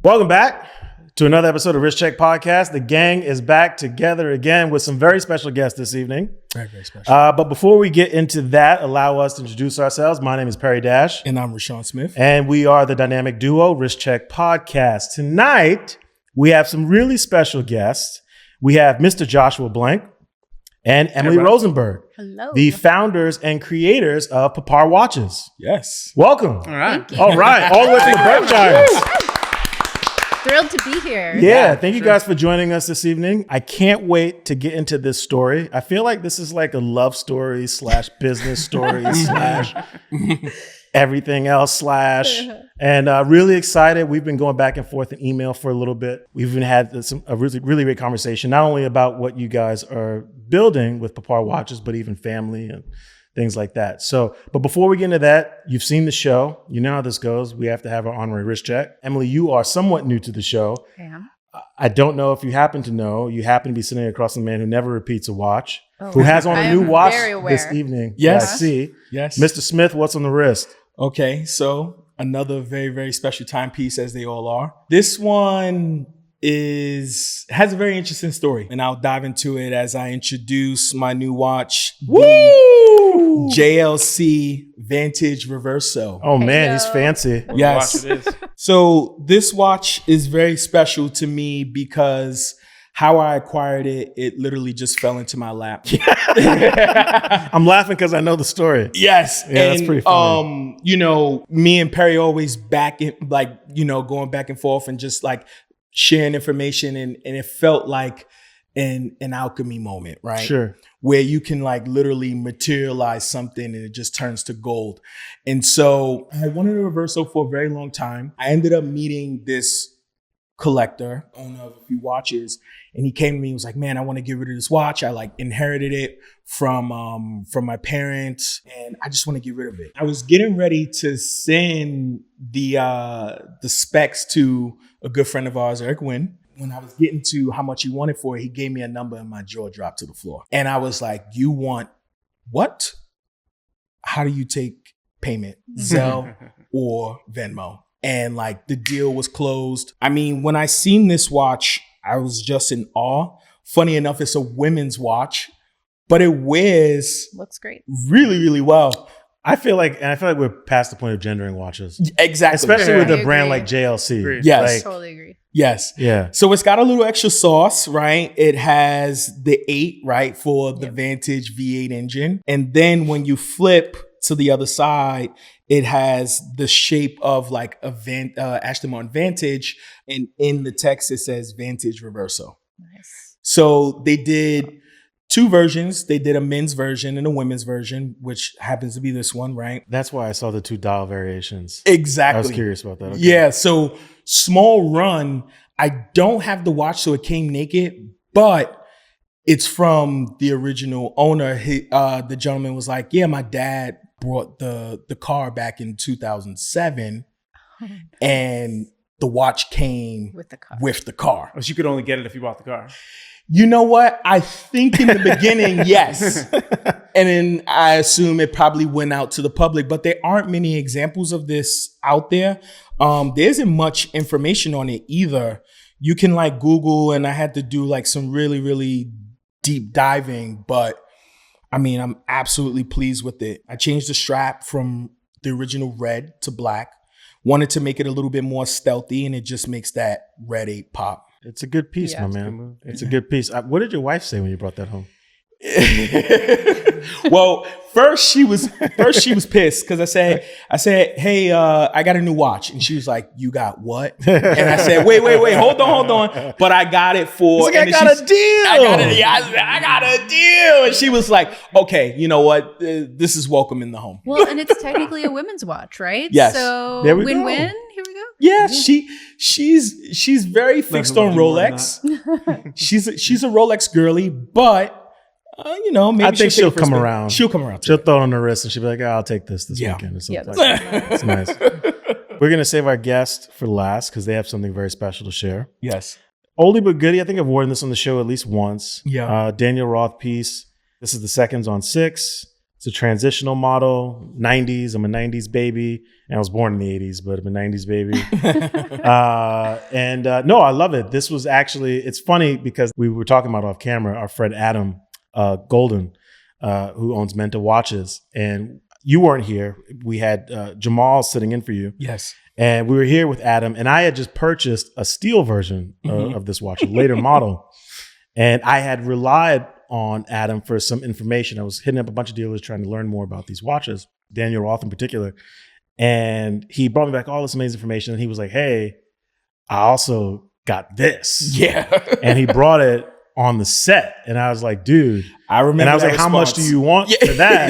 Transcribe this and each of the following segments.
Welcome back to another episode of Wrist Check Podcast. The gang is back together again with some very special guests this evening. Very, very special. But before we get into that, allow us to introduce ourselves. My name is Perry Dash. And I'm Rashawn Smith. And we are the dynamic duo Wrist Check Podcast. Tonight, we have some really special guests. We have Mr. Joshua Blank and Emily Rosenberg. Hello. The founders and creators of Papar watches. Yes. Welcome. All right. All right. All the way from the Berkshires. Thrilled to be here. Yeah, thank you guys for joining us this evening. I can't wait to get into this story. I feel like this is like a love story / business story / everything else / and really excited. We've been going back and forth in email for a little bit. We've even had a really great conversation, not only about what you guys are building with Papar watches, but even family and things like that. So, but before we get into that, you've seen the show. You know how this goes. We have to have our honorary wrist check. Emily, you are somewhat new to the show. I am. I don't know if you happen to know. You happen to be sitting across from a man who never repeats a watch, who has on a new watch this evening. Yes. I see. Yes. Mr. Smith, what's on the wrist? Okay, so another very, very special timepiece, as they all are. This one has a very interesting story, and I'll dive into it as I introduce my new watch. Woo! JLC Vantage Reverso. Oh man, he's fancy. Yes. So this watch is very special to me because how I acquired it, it literally just fell into my lap. I'm laughing because I know the story. Yes. Yeah, that's pretty funny. Me and Perry always going back and forth and just like sharing information, and it felt like an alchemy moment, right? Sure. Where you can like literally materialize something and it just turns to gold. And so I wanted a Reverso for a very long time. I ended up meeting this collector, owner of a few watches, and he came to me and was like, man, I want to get rid of this watch. I like inherited it from my parents, and I just want to get rid of it. I was getting ready to send the specs to a good friend of ours, Eric Wynn. When I was getting to how much he wanted for it, he gave me a number and my jaw dropped to the floor. And I was like, you want what? How do you take payment? Zelle or Venmo? And like the deal was closed. I mean, when I seen this watch, I was just in awe. Funny enough, it's a women's watch, but it wears looks great. Really, really well. I feel like we're past the point of gendering watches. Exactly. Especially with a I brand agree. like JLC. Agreed. Yes. Like, Totally agree. Yes. yeah. So it's got a little extra sauce, right? It has the 8, right, for the Vantage V8 engine. And then when you flip to the other side, it has the shape of like a Aston Martin Vantage. And in the text, it says Vantage Reverso. Nice. So they did 2 versions. They did a men's version and a women's version, which happens to be this one, right? That's why I saw the 2 dial variations. Exactly. I was curious about that. Okay. Yeah. So small run. I don't have the watch, so it came naked, but it's from the original owner. The gentleman was like, yeah, my dad brought the car back in 2007 and the watch came With the car. But you could only get it if you bought the car. You know what? I think in the beginning, yes. And then I assume it probably went out to the public, but there aren't many examples of this out there. There isn't much information on it either. You can like Google, and I had to do like some really, really deep diving, but I mean, I'm absolutely pleased with it. I changed the strap from the original red to black. Wanted to make it a little bit more stealthy, and it just makes that red 8 pop. It's a good piece, my man. It's a good piece. What did your wife say when you brought that home? Well, first she was pissed because I said, hey, I got a new watch, and she was like, you got what? And I said, wait, hold on, but I got it for. Like, I got a deal. I got a deal, and she was like, okay, you know what? This is welcome in the home. Well, and it's technically a women's watch, right? Yes. So There we go. win-win. Here we go. Yeah, she's very fixed on Rolex. She's a Rolex girly, but. Maybe I think she'll come around. around. She'll come around. She'll throw it on her wrist and she'll be like, I'll take this weekend or something like that. It's nice. We're going to save our guest for last because they have something very special to share. Yes. Oldie but goodie. I think I've worn this on the show at least once. Yeah. Daniel Roth piece. This is the seconds on 6. It's a transitional model, 90s. I'm a 90s baby. And I was born in the 80s, but I'm a 90s baby. No, I love it. This was actually, it's funny because we were talking about off camera, our friend Adam Golden, who owns Menta Watches. And you weren't here. We had Jamal sitting in for you. Yes. And we were here with Adam. And I had just purchased a steel version of this watch, a later model. And I had relied on Adam for some information. I was hitting up a bunch of dealers trying to learn more about these watches, Daniel Roth in particular. And he brought me back all this amazing information. And he was like, hey, I also got this. Yeah. And he brought it on the set. And I was like, dude. I remember. And I was like, response. how much do you want for that?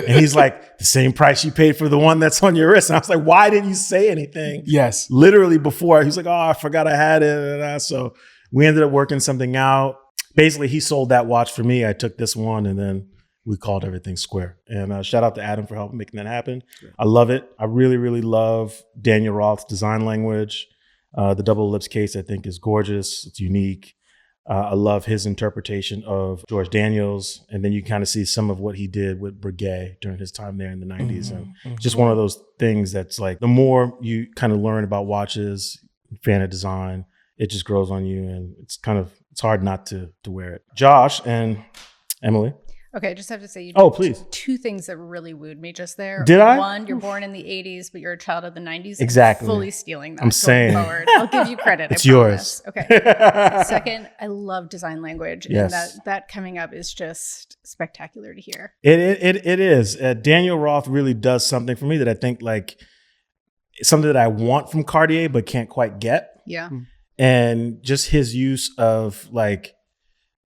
And he's like, the same price you paid for the one that's on your wrist. And I was like, why didn't you say anything? Yes. Literally before. He was like, oh, I forgot I had it. So we ended up working something out. Basically, he sold that watch for me. I took this one and then we called everything square. And shout out to Adam for helping making that happen. Yeah. I love it. I really, really love Daniel Roth's design language. The double ellipse case, I think, is gorgeous. It's unique. I love his interpretation of George Daniels. And then you kind of see some of what he did with Breguet during his time there in the 90s. And just one of those things that's like, the more you kind of learn about watches, fan of design, it just grows on you. And it's hard not to wear it. Josh and Emily. Okay, I just have to say, you Oh, did please. two things that really wooed me just there. Did I? One, you're born in the 80s, but you're a child of the 90s. Exactly. I'm fully stealing that. I'm saying. Forward. I'll give you credit. It's I promise. yours. Okay. Second, I love design language. Yes. And that coming up is just spectacular to hear. It is. Daniel Roth really does something for me that I think like something that I want from Cartier, but can't quite get. Yeah. And just his use of like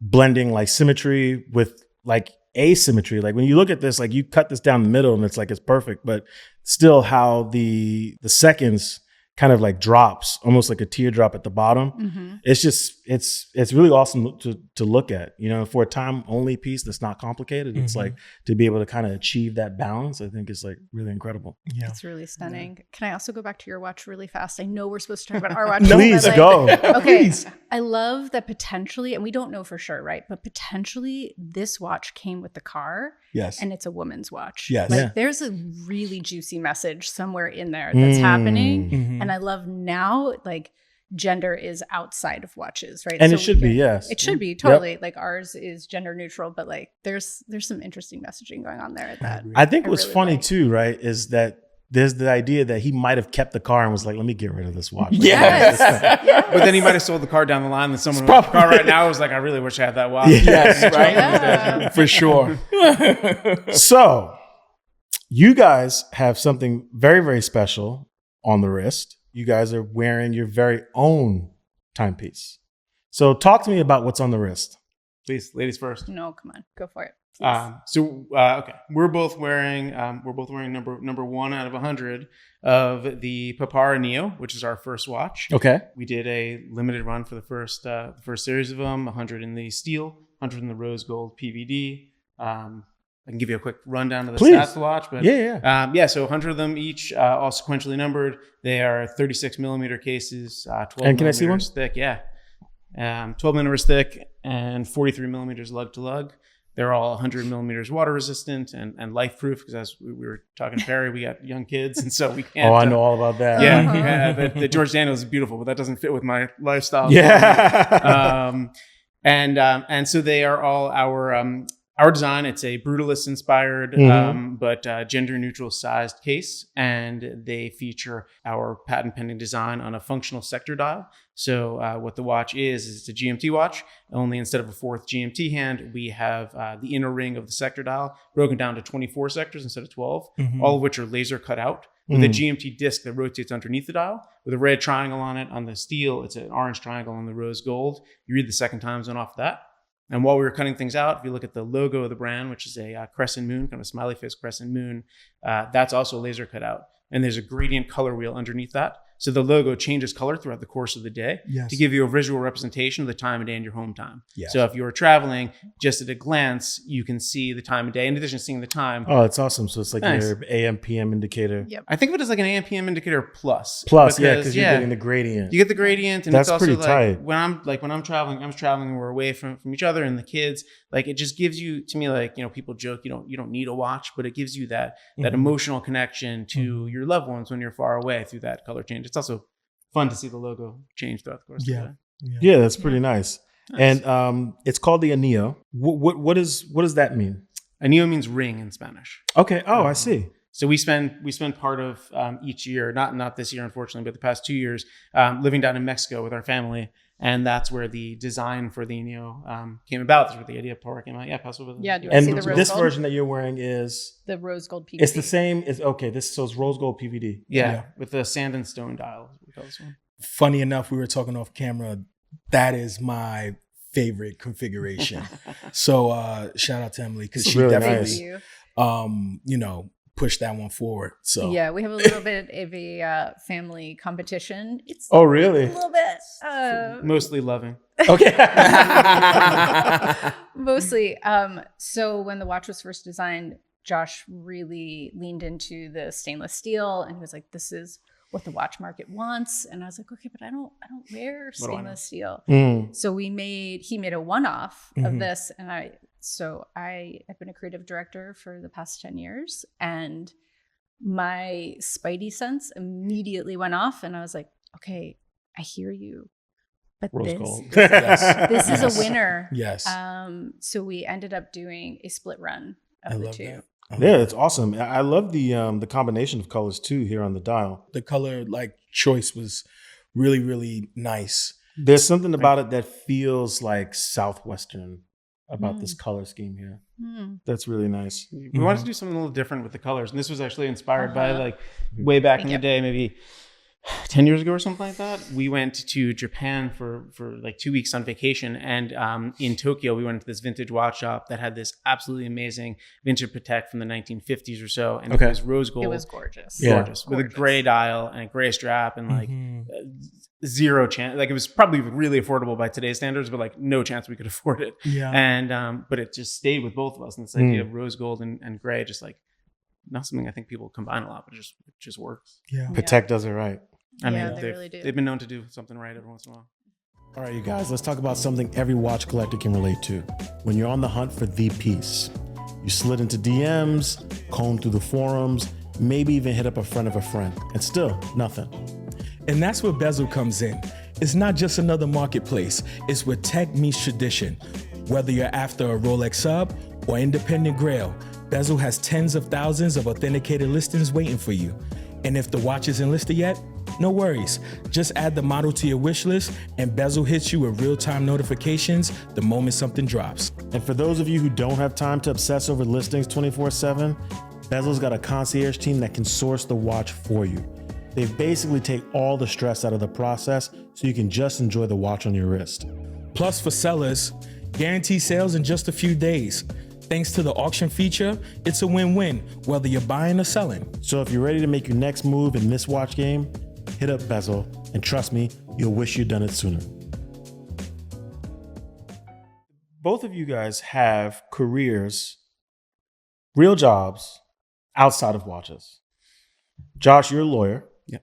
blending like symmetry with like asymmetry. Like when you look at this, like you cut this down the middle and it's like it's perfect, but still how the seconds kind of like drops, almost like a teardrop at the bottom. Mm-hmm. It's just it's really awesome to look at. You know, for a time only piece that's not complicated, it's like to be able to kind of achieve that balance, I think is like really incredible. Yeah. It's really stunning. Yeah. Can I also go back to your watch really fast? I know we're supposed to talk about our watch. Please go. Okay. Please. I love that potentially, and we don't know for sure, right? But potentially this watch came with the car. Yes. And it's a woman's watch. Yes. Like Yeah. there's a really juicy message somewhere in there that's happening. Mm-hmm. And I love now, like, gender is outside of watches, right? And so it should be, yes. It should be, totally. Yep. Like ours is gender neutral, but like there's some interesting messaging going on there that I think what's really funny like. too, right, is that there's the idea that he might have kept the car and was like, let me get rid of this watch. Like, Yes. Yes. But then he might have sold the car down the line and someone with the car right now was like, I really wish I had that watch. Yes, right? Yeah. For sure. So you guys have something very, very special on the wrist. You guys are wearing your very own timepiece. So talk to me about what's on the wrist. Please, ladies first. No, come on, go for it. Okay, we're both wearing number 1 out of 100 of the Papar Anillo, which is our first watch. Okay. We did a limited run for the first series of them, 100 in the steel, 100 in the rose gold PVD. I can give you a quick rundown of the stats of the watch, but so 100 of them each, all sequentially numbered. They are 36 millimeter cases, 12 and can I see one? Thick. Yeah, 12 millimeters thick and 43 millimeters lug to lug. They're all 100 millimeters water resistant and life proof because as we were talking to Perry, we got young kids and so we can't. Oh, I know all about that. Yeah, the George Daniels is beautiful, but that doesn't fit with my lifestyle. Yeah. And so they are all our design. It's a brutalist inspired, but gender neutral sized case. And they feature our patent pending design on a functional sector dial. So what the watch is it's a GMT watch. Only instead of a 4th GMT hand, we have the inner ring of the sector dial broken down to 24 sectors instead of 12, all of which are laser cut out. With a GMT disc that rotates underneath the dial with a red triangle on it. On the steel, it's an orange triangle on the rose gold. You read the second time zone off of that. And while we were cutting things out, if you look at the logo of the brand, which is a crescent moon, kind of a smiley face crescent moon, that's also laser cut out. And there's a gradient color wheel underneath that. So the logo changes color throughout the course of the day Yes. to give you a visual representation of the time of day and your home time. Yes. So if you're traveling, just at a glance, you can see the time of day. In addition to seeing the time, Oh, it's awesome. So it's like Nice. your AM PM indicator. Yep. I think of it as like an AM PM indicator plus. Plus, because you're getting the gradient. You get the gradient, and That's it's also pretty like tight. when I'm traveling, and we're away from each other and the kids. Like it just gives you, to me, like, you know, people joke you don't need a watch, but it gives you that emotional connection to your loved ones when you're far away through that color change. It's also fun to see the logo change throughout the course of the day. Yeah, that's pretty nice. Nice. And it's called the Anillo. What does that mean? Anillo means ring in Spanish. Okay. Oh, I see. So we spend part of each year, not this year unfortunately, but the past 2 years, living down in Mexico with our family, and that's where the design for the Anillo came about. That's where the idea of Papar came out. Yeah, pass over. Yeah, do you want And to see the rose this gold? version that you're wearing is The rose gold PVD. it's the same. It's okay. So it's rose gold PVD. Yeah, with the sand and stone dial. Is what we call this one. Funny enough, we were talking off camera. That is my favorite configuration. So shout out to Emily because she Really definitely, nice. pushed that one forward. So Yeah, we have a little bit of a family competition. It's Oh, really? a little bit Mostly loving. Okay. mostly. So when the watch was first designed, Josh really leaned into the stainless steel, and he was like, "This is what the watch market wants." And I was like, "Okay, but I don't wear What do I know? stainless steel." Mm. So he made a one-off of Mhm. this, and I have been a creative director for the past 10 years, and my spidey sense immediately went off, and I was like, okay, I hear you, but Rose gold. this is Yes. a winner. yes, So we ended up doing a split run I of the love two. that. Yeah, it's awesome. I love the combination of colors too here on the dial. The color like choice was really, really nice. There's something about it that feels like Southwestern about this color scheme here. Hmm. That's really nice. We wanted to do something a little different with the colors, and this was actually inspired by Uh-huh. like way back in Thank the day, maybe 10 years ago or something like that. We went to Japan for like 2 weeks on vacation, and in Tokyo we went to this vintage watch shop that had this absolutely amazing vintage Patek from the 1950s or so, and Okay. it was rose gold. It was gorgeous. Yeah. Gorgeous, with a gray dial and a gray strap, and like Mhm. zero chance. Like it was probably really affordable by today's standards, but like no chance we could afford it. Yeah. And but it just stayed with both of us, and this idea of rose gold and gray, just like not something I think people combine a lot, but it just works. Yeah. Patek does it right. I mean, Yeah, they they've, really do. they've been known to do something right every once in a while. All right, you guys, let's talk about something every watch collector can relate to. When you're on the hunt for the piece, you slid into DMs, combed through the forums, maybe even hit up a friend of a friend, and still nothing. And that's where Bezel comes in. It's not just another marketplace. It's where tech meets tradition. Whether you're after a Rolex sub or independent grail, Bezel has tens of thousands of authenticated listings waiting for you. And if the watch isn't listed yet, no worries. Just add the model to your wish list and Bezel hits you with real-time notifications the moment something drops. And for those of you who don't have time to obsess over listings 24/7, Bezel's got a concierge team that can source the watch for you. They basically take all the stress out of the process so you can just enjoy the watch on your wrist. Plus for sellers, guaranteed sales in just a few days. Thanks to the auction feature, it's a win-win, whether you're buying or selling. So if you're ready to make your next move in this watch game, hit up Bezel, and trust me, you'll wish you'd done it sooner. Both of you guys have careers, real jobs, outside of watches. Josh, you're a lawyer. Yeah.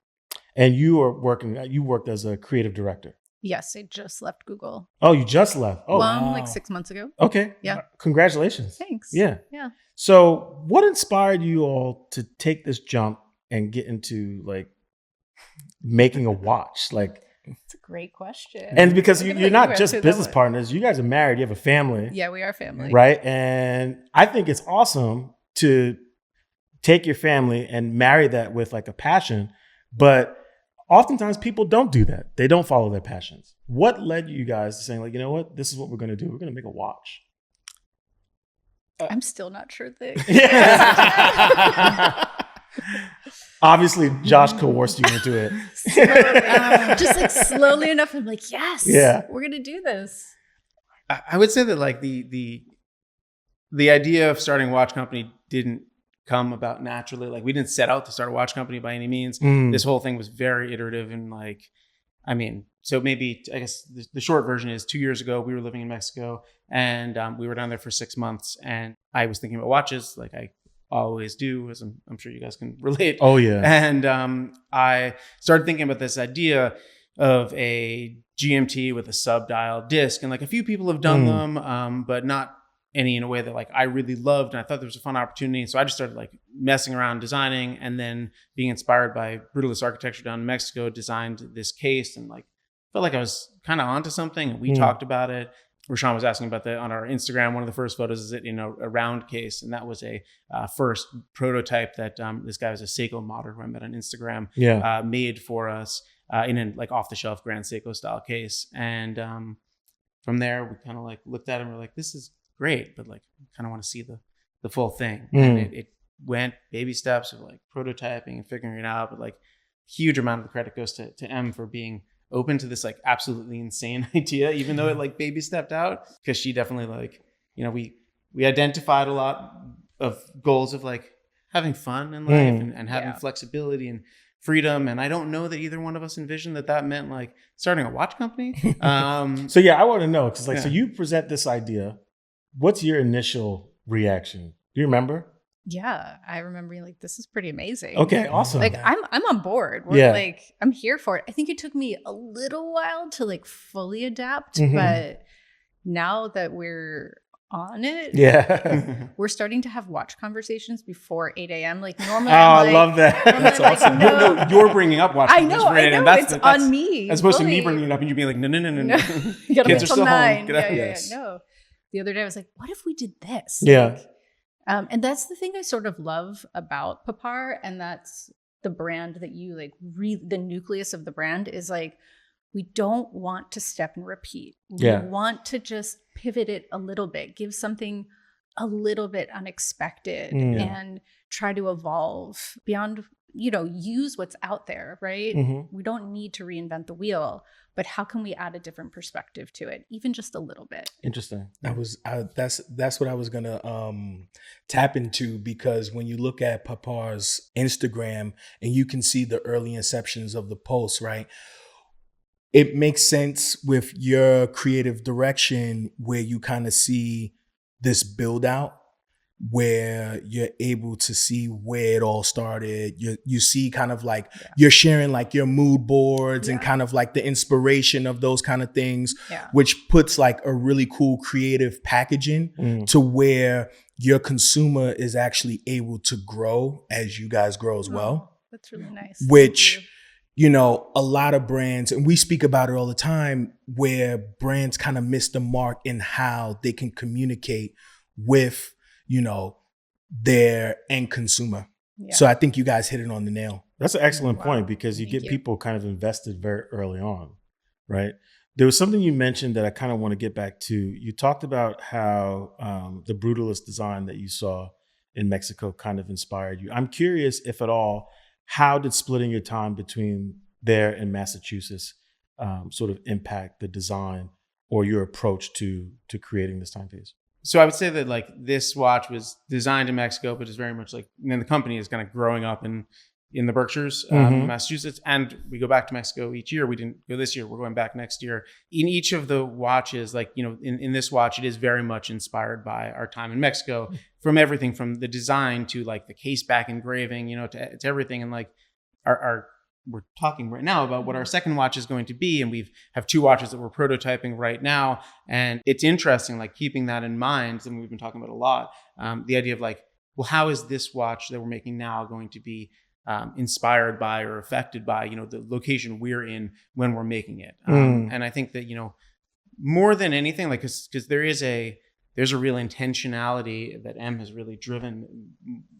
And you worked as a creative director. Yes, I just left Google. Oh, you just left. Oh, wow. Like 6 months ago. okay. Yeah. Congratulations. Thanks. Yeah. Yeah. So what inspired you all to take this jump and get into like making a watch? Like, It's a great question. and because We're gonna you're let you not just answer that business one. partners, you guys are married, you have a family, Yeah, we are family. right? And I think it's awesome to take your family and marry that with like a passion, but oftentimes people don't do that. They don't follow their passions. What led you guys to saying like, you know what, this is what we're going to do. We're going to make a watch. I'm still not sure that. Yeah. Obviously, Josh coerced you into it. Just like slowly enough. I'm like, yes, Yeah. we're going to do this. I would say that like the idea of starting a watch company didn't come about naturally. Like we didn't set out to start a watch company by any means. This whole thing was very iterative and like, I mean, so maybe I guess the short version is 2 years ago, we were living in Mexico and we were down there for 6 months and I was thinking about watches like I always do, as I'm sure you guys can relate. Oh yeah. And I started thinking about this idea of a GMT with a sub-dial disc. And like a few people have done them, but not any in a way that like I really loved. And I thought there was a fun opportunity. So I just started like messing around designing and then being inspired by brutalist architecture down in Mexico, designed this case and like felt like I was kind of onto something. And we talked about it. Rashawn was asking about that on our Instagram. One of the first photos is it, a round case. And that was a first prototype that this guy was a Seiko modder who I met on Instagram, made for us in a like off the shelf Grand Seiko style case. And from there, we kind of like looked at it and we're like, this is great, but like kind of want to see the full thing. And it went baby steps of like prototyping and figuring it out. But like huge amount of the credit goes to M for being open to this like absolutely insane idea, even though it like baby stepped out, because she definitely like, we identified a lot of goals of like having fun in life and having flexibility and freedom. And I don't know that either one of us envisioned that meant like starting a watch company. So yeah, I want to know, because like, so you present this idea. What's your initial reaction? Do you remember? Yeah, I remember being like, this is pretty amazing. Okay, awesome. Like I'm on board. We're like, I'm here for it. I think it took me a little while to like fully adapt, but now that we're on it, we're starting to have watch conversations before 8 a.m. Like normally, I love that. That's awesome. No, you're bringing up watch. I know. And that's on me. As opposed to me bringing it up and you being like, no. You gotta Kids are still 9. home. Get out. Yeah. No. The other day I was like, what if we did this? Yeah. Like, and that's the thing I sort of love about Papar, and that's the brand that you like. The nucleus of the brand is like, we don't want to step and repeat. We want to just pivot it a little bit, give something a little bit unexpected, and try to evolve beyond. Use what's out there, right? We don't need to reinvent the wheel, but how can we add a different perspective to it, even just a little bit? Interesting. That's what I was gonna tap into, because when you look at Papar's Instagram and you can see the early inceptions of the posts, right? It makes sense with your creative direction where you kind of see this build out, where you're able to see where it all started. You see kind of like you're sharing like your mood boards and kind of like the inspiration of those kind of things, which puts like a really cool creative packaging to where your consumer is actually able to grow as you guys grow as well. That's really nice. Which, a lot of brands, and we speak about it all the time, where brands kind of miss the mark in how they can communicate with their end consumer. So I think you guys hit it on the nail. That's an excellent point, because you get people kind of invested very early on, right? There was something you mentioned that I kind of want to get back to. You talked about how the brutalist design that you saw in Mexico kind of inspired you. I'm curious, if at all, how did splitting your time between there and Massachusetts sort of impact the design or your approach to creating this timepiece? So I would say that like this watch was designed in Mexico, but is very much like, and then the company is kind of growing up in the Berkshires, Massachusetts. And we go back to Mexico each year. We didn't go this year. We're going back next year. In each of the watches, like, in this watch, it is very much inspired by our time in Mexico, from everything from the design to like the case back engraving, to everything. And like we're talking right now about what our second watch is going to be. And we have 2 watches that we're prototyping right now. And it's interesting, like keeping that in mind, and we've been talking about a lot, the idea of like, well, how is this watch that we're making now going to be inspired by or affected by, the location we're in when we're making it. And I think that, more than anything, like, because there's a real intentionality that M has really driven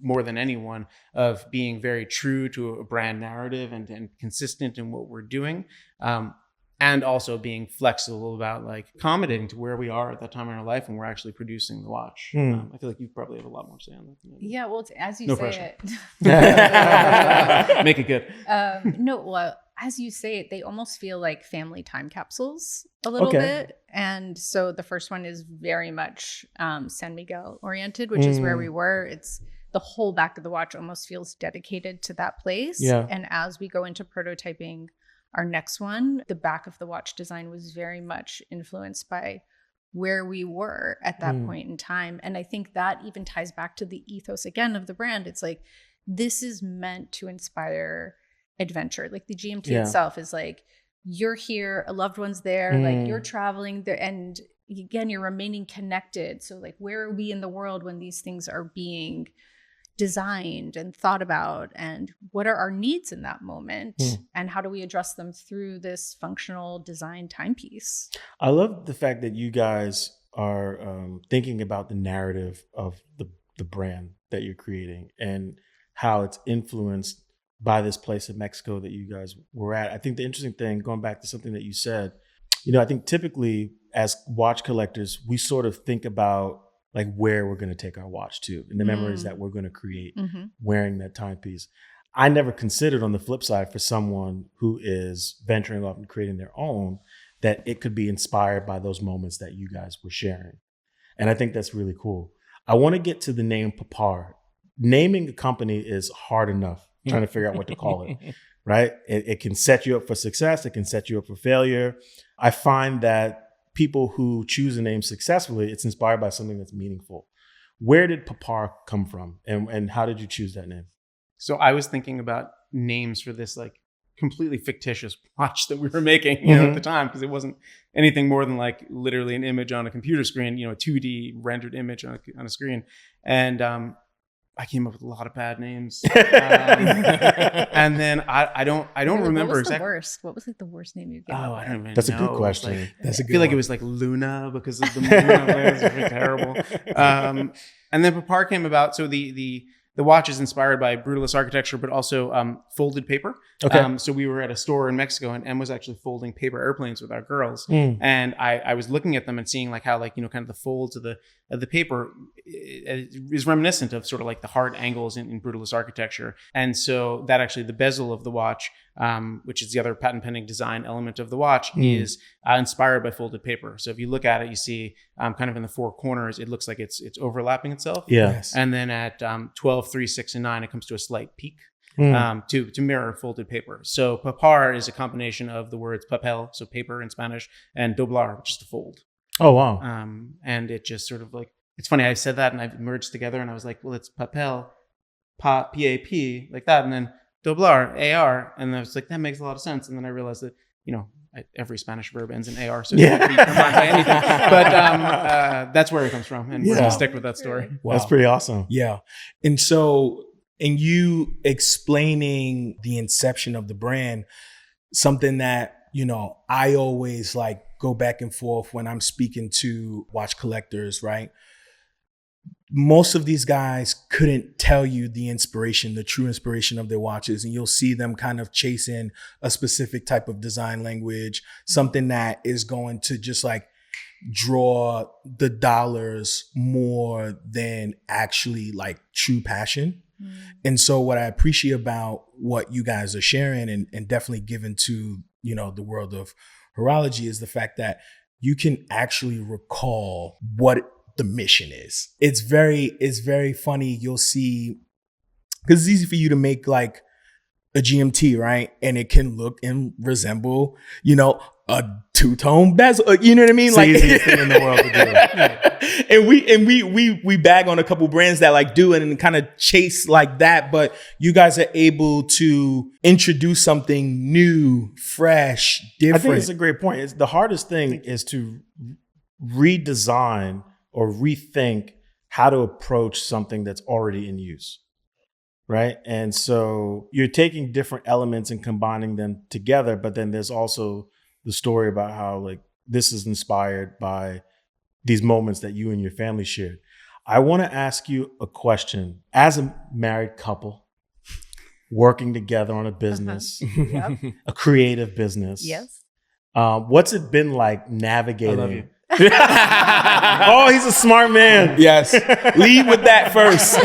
more than anyone, of being very true to a brand narrative and consistent in what we're doing. And also being flexible about like accommodating to where we are at that time in our life when we're actually producing the watch. I feel like you probably have a lot more to say on that. Yeah, well, as you no say pressure. it. Make it good. Well, as you say it, they almost feel like family time capsules a little bit. And so the first one is very much San Miguel oriented, which is where we were. It's the whole back of the watch almost feels dedicated to that place. Yeah. And as we go into prototyping our next one, the back of the watch design was very much influenced by where we were at that point in time. And I think that even ties back to the ethos again of the brand. It's like, this is meant to inspire adventure. Like the GMT itself is like, you're here, a loved one's there, like you're traveling there, and again, you're remaining connected. So like, where are we in the world when these things are being designed and thought about, and what are our needs in that moment, and how do we address them through this functional design timepiece? I love the fact that you guys are thinking about the narrative of the brand that you're creating and how it's influenced by this place in Mexico that you guys were at. I think the interesting thing, going back to something that you said, I think typically as watch collectors, we sort of think about like where we're going to take our watch to and the memories that we're going to create wearing that timepiece. I never considered on the flip side for someone who is venturing off and creating their own, that it could be inspired by those moments that you guys were sharing. And I think that's really cool. I want to get to the name Papar. Naming a company is hard enough, trying to figure out what to call it, right? It can set you up for success. It can set you up for failure. I find that people who choose a name successfully, it's inspired by something that's meaningful. Where did Papar come from, and how did you choose that name? So I was thinking about names for this like completely fictitious watch that we were making, at the time, because it wasn't anything more than like literally an image on a computer screen, a 2D rendered image on a screen. And I came up with a lot of bad names. And then I don't remember exactly. What was like the worst name you gave? Oh, I don't even know. That's a good question. That's a good I feel like one. it was like Luna because of the moon. It was really terrible. And then Papar came about. So the watch is inspired by brutalist architecture, but also folded paper. Okay. So we were at a store in Mexico, and Em was actually folding paper airplanes with our girls. And I was looking at them and seeing like how kind of the folds of the paper is reminiscent of sort of like the hard angles in brutalist architecture. And so that actually the bezel of the watch, which is the other patent pending design element of the watch, is inspired by folded paper. So if you look at it, you see kind of in the four corners, it looks like it's overlapping itself. Yeah. Yes. And then at 12, 3, 6, and 9, it comes to a slight peak to mirror folded paper. So papar is a combination of the words papel, so paper in Spanish, and doblar, which is to fold. Oh, wow. And it just sort of like, it's funny, I said that and I've merged together and I was like, well, it's papel, P-A-P, like that. And then doblar, A-R. And I was like, that makes a lot of sense. And then I realized that, every Spanish verb ends in AR, so it can't be combined by anything. But that's where it comes from, and we're going to stick with that story. Wow. That's pretty awesome. Yeah. And so, in you explaining the inception of the brand, something that, I always like go back and forth when I'm speaking to watch collectors, right? Most of these guys couldn't tell you the true inspiration of their watches. And you'll see them kind of chasing a specific type of design language, something that is going to just like draw the dollars more than actually like true passion. And so what I appreciate about what you guys are sharing and definitely given to, the world of horology is the fact that you can actually recall what the mission is. It's very funny. You'll see, because it's easy for you to make like a GMT, right? And it can look and resemble, a two-tone bezel. You know what I mean? It's like the easiest thing in the world to do. And we bag on a couple brands that like do it and kind of chase like that. But you guys are able to introduce something new, fresh, different. I think it's a great point. The hardest thing is to redesign or rethink how to approach something that's already in use, right? And so you're taking different elements and combining them together, but then there's also the story about how like this is inspired by these moments that you and your family shared. I want to ask you a question. As a married couple, working together on a business, Yep. a creative business. Yes. What's it been like navigating? I love you. Oh, he's a smart man. Yes. Lead with that first.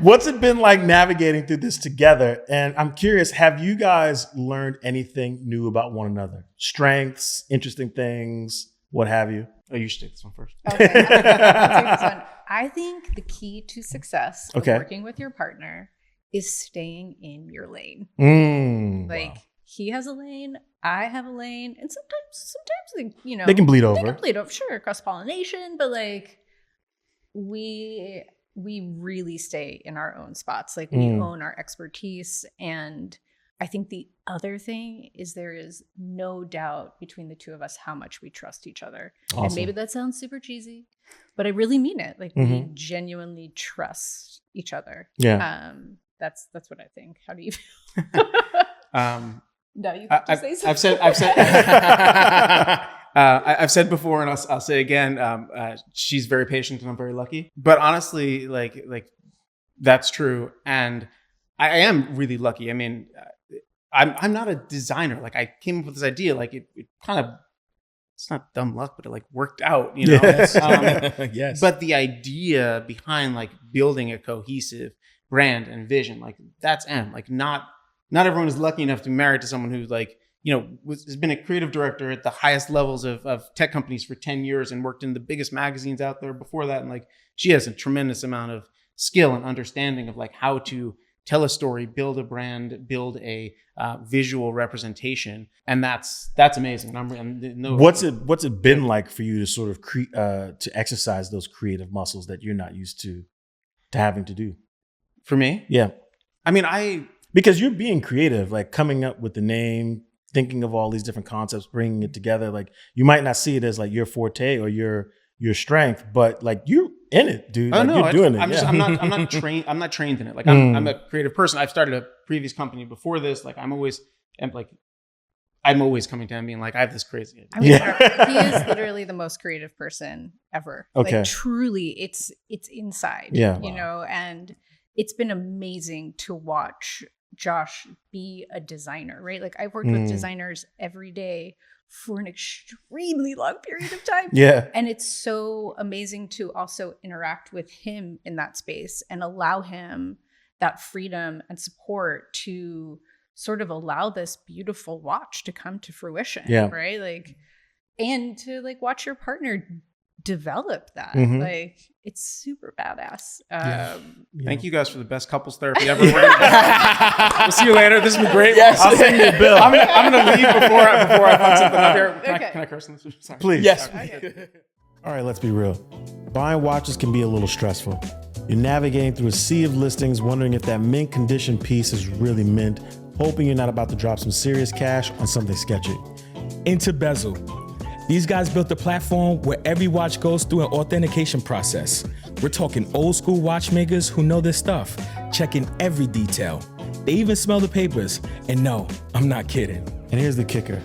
What's it been like navigating through this together? And I'm curious, have you guys learned anything new about one another? Strengths, interesting things, what have you? Oh, you should take this one first. Okay, I'll take this one. I think the key to success of Okay. working with your partner is staying in your lane. Like Wow. he has a lane, I have a lane, and sometimes They can bleed they over. can bleed over, sure, cross pollination, but like we really stay in our own spots. Like we own our expertise. And I think the other thing is there is no doubt between the two of us how much we trust each other. Awesome. And maybe that sounds super cheesy, but I really mean it. Like we genuinely trust each other. Yeah. That's what I think. How do you feel? No, you have to say something. I've said before, and I'll say again. She's very patient, and I'm very lucky. But honestly, like that's true, and I am really lucky. I mean, I'm not a designer. Like I came up with this idea. Like it kind of, it's not dumb luck, but it like worked out. You know. Yes. Yes. But the idea behind like building a cohesive brand and vision, like that's M. Like not everyone is lucky enough to be married to someone who's like, you know, has been a creative director at the highest levels of tech companies for 10 years and worked in the biggest magazines out there before that. And like, she has a tremendous amount of skill and understanding of like how to tell a story, build a brand, build a visual representation. And that's amazing. What's it been like for you to sort of to exercise those creative muscles that you're not used to having to do? For me? Yeah. I mean, because you're being creative, like coming up with the name, thinking of all these different concepts, bringing it together. Like you might not see it as like your forte or your strength, but like you're in it, dude. Oh like, no, you're doing it. I'm not trained. I'm not trained in it. Like I'm a creative person. I've started a previous company before this. Like I'm always coming to him being like, I have this crazy idea. I mean, he is literally the most creative person ever. Okay. Like truly, it's inside. Yeah. You know, and it's been amazing to watch Josh be a designer, right? Like I've worked with designers every day for an extremely long period of time. Yeah. And it's so amazing to also interact with him in that space and allow him that freedom and support to sort of allow this beautiful watch to come to fruition. Yeah. Right. Like, and to like watch your partner develop that. Like it's super badass. Thank you guys for the best couples therapy ever. We'll see you later. This has been great. Yes. I'll send you a bill. I'm gonna leave before I fuck something up here. Can I curse on this? Sorry. Please. Yes. All right, let's be real. Buying watches can be a little stressful. You're navigating through a sea of listings, wondering if that mint condition piece is really mint, hoping you're not about to drop some serious cash on something sketchy. Into Bezel. These guys built a platform where every watch goes through an authentication process. We're talking old school watchmakers who know their stuff, checking every detail. They even smell the papers. And no, I'm not kidding. And here's the kicker.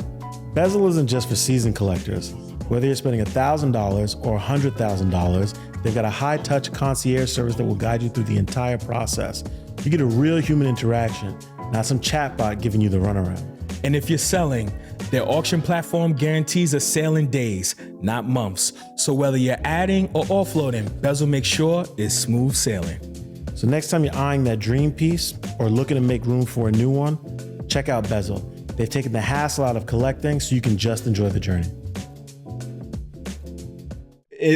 Bezel isn't just for seasoned collectors. Whether you're spending $1,000 or $100,000, they've got a high-touch concierge service that will guide you through the entire process. You get a real human interaction, not some chatbot giving you the runaround. And if you're selling, their auction platform guarantees a sale in days, not months. So whether you're adding or offloading, Bezel makes sure it's smooth sailing. So next time you're eyeing that dream piece or looking to make room for a new one, check out Bezel. They've taken the hassle out of collecting so you can just enjoy the journey.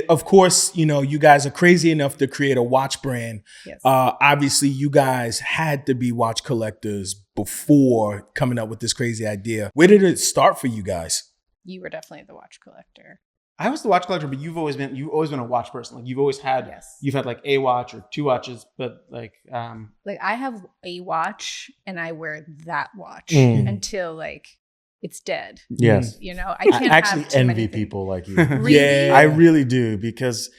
Of course, you know, you guys are crazy enough to create a watch brand. Yes. Obviously, you guys had to be watch collectors before coming up with this crazy idea. Where did it start for you guys? You were definitely the watch collector. I was the watch collector, but you've always been a watch person. Like you've had like a watch or two watches, but like I have a watch and I wear that watch until like it's dead. Yes. You know, I can't actually have too many envy things. people like you. Really? Yeah. I really do, because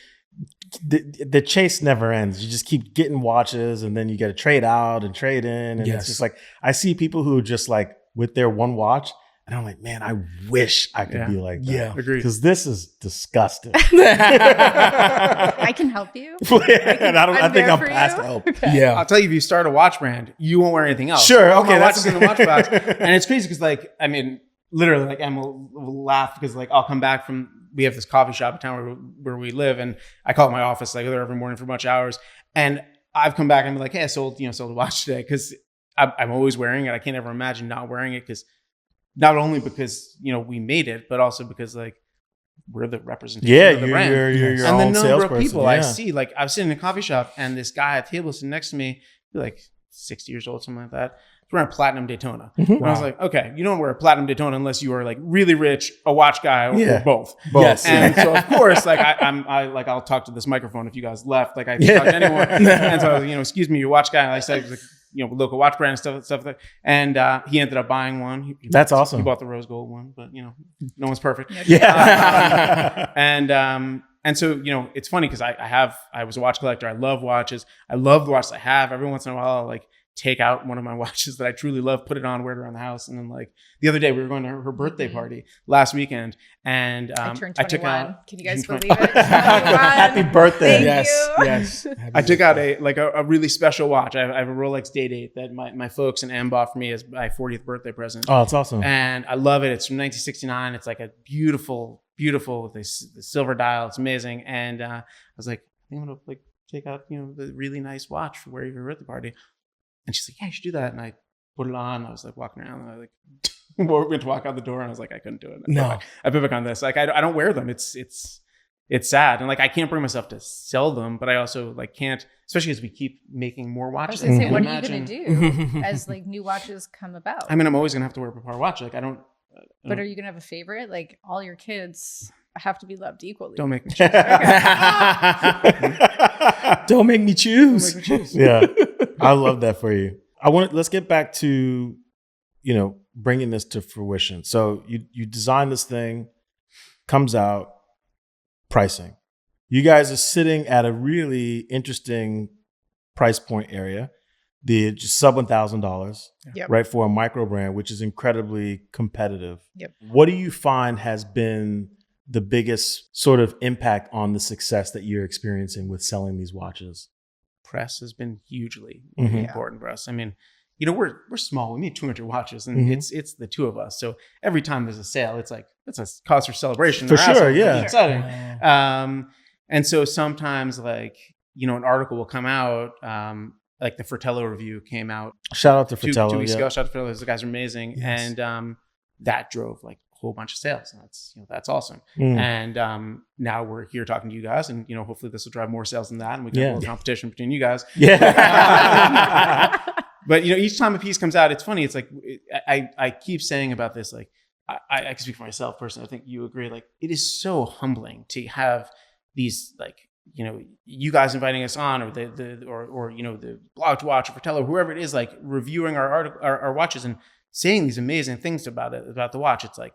the chase never ends. You just keep getting watches and then you got to trade out and trade in. And Yes. it's just like, I see people who are just like with their one watch and I'm like, man, I wish I could be like that. Yeah. Agreed. Because this is disgusting. I can help you. And I think I'm past help. Okay. Yeah. I'll tell you, if you start a watch brand, you won't wear anything else. Sure, All okay, my that's- watches in the watch box. And it's crazy because, like, I mean, literally, like, Emma will laugh because, like, I'll come back from, we have this coffee shop in town where we live, and I call it my office, like, there every morning for a bunch of hours. And I've come back and I'm like, hey, I sold a watch today, because I'm always wearing it. I can't ever imagine not wearing it, because not only because, you know, we made it, but also because, like, we're the representation Yeah, of the brand. you're your And the own number of salesperson. people I see, like I was sitting in a coffee shop and this guy at the table sitting next to me, like 60 years old, something like that. He's wearing a platinum Daytona. And I was like, okay, you don't wear a platinum Daytona unless you are like really rich, a watch guy, or both. Yes. And so of course, like I'll talk to this microphone if you guys left. Like I can talk to anyone. And so I was, excuse me, your watch guy. And I said, like, local watch brand and stuff like that. And he ended up buying one. That's awesome. He bought the rose gold one, but no one's perfect. Yeah. And so, it's funny because I was a watch collector. I love watches. I love the watches I have. Every once in a while, I'll like take out one of my watches that I truly love, put it on, wear it around the house. And then like the other day we were going to her birthday party last weekend and I turned 21. I took out, Can you guys believe it? 21. Happy birthday. Thank you. Yes. I took out a really special watch. I have a Rolex Day-Date that my folks in M bought for me as my 40th birthday present. Oh, it's awesome. And I love it. It's from 1969. It's like a beautiful with the silver dial. It's amazing. And I was like, I think I'm gonna like take out the really nice watch for where your birthday party. And she's like, yeah, you should do that. And I put it on. I was like walking around and I like went to walk out the door and I was like, I couldn't do it. I put back on this. Like I don't wear them. It's sad. And like I can't bring myself to sell them, but I also like can't, especially as we keep making more watches. I was gonna say, what are you gonna do as like new watches come about? I mean, I'm always gonna have to wear a Papar watch. Like I don't. But are you gonna have a favorite? Like all your kids have to be loved equally. Don't make me choose. Don't make me choose. Don't make me choose. Yeah. I love that for you. Let's get back to, bringing this to fruition. So you design this thing, comes out, pricing. You guys are sitting at a really interesting price point area. The just sub $1,000, Yep. right, for a micro brand, which is incredibly competitive. Yep. What do you find has been the biggest sort of impact on the success that you're experiencing with selling these watches? Press has been hugely Mhm. important for us. I mean, we're small. We made 200 watches, and it's the two of us. So every time there's a sale, it's like it's a cause for celebration. For Our sure, assholes, yeah. it's exciting. And so sometimes, like an article will come out. Like the Fratello review came out Shout out to two Fratello. weeks yeah. ago. Shout out to Fratello. Those guys are amazing, Yes. and that drove like a whole bunch of sales. And that's awesome. Mm. And now we're here talking to you guys, and hopefully this will drive more sales than that, and we can have a little competition between you guys. Yeah. But each time a piece comes out, it's funny. It's like I keep saying about this. Like I can speak for myself personally. I think you agree. Like it is so humbling to have these like you guys inviting us on, or the Blog to Watch or Fratello, whoever it is, like reviewing our watches and saying these amazing things about the watch. It's like